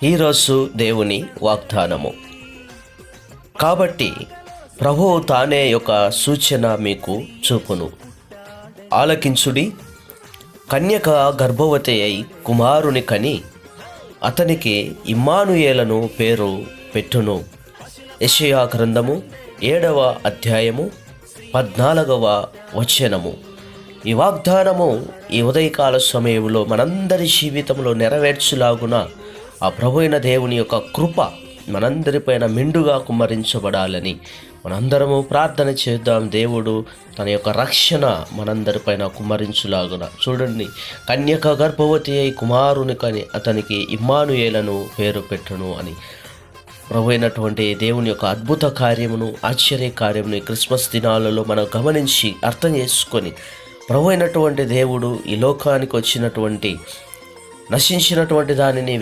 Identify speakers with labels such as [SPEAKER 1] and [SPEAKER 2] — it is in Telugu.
[SPEAKER 1] ఈరోజు దేవుని వాగ్దానము. కాబట్టి ప్రభువు తానే యొక్క సూచన మీకు చూపును. ఆలకించుడి, కన్యక గర్భవతి అయి కుమారుని కని అతనికి ఇమ్మానుయేలను పేరు పెట్టును. యెషయా గ్రంథము 7వ అధ్యాయము 14వ వచనము. ఈ వాగ్దానము ఈ ఉదయకాల సమయంలో మనందరి జీవితంలో నెరవేర్చులాగున ఆ ప్రభు అయిన దేవుని యొక్క కృప మనందరిపైన మెండుగా కుమ్మరించబడాలని మనందరము ప్రార్థన చేద్దాం. దేవుడు తన యొక్క రక్షణ మనందరిపైన కుమ్మరించులాగున. చూడండి, కన్యక గర్భవతి అయి కుమారుని కని అతనికి ఇమ్మానుయేలను పేరు పెట్టును అని ప్రభు అయినటువంటి దేవుని యొక్క అద్భుత కార్యమును, ఆశ్చర్య కార్యమును ఈ క్రిస్మస్ దినాలలో మనం గమనించి అర్థం చేసుకొని ప్రభు అయినటువంటి దేవుడు ఈ లోకానికి వచ్చినటువంటి నశించినటువంటి దానిని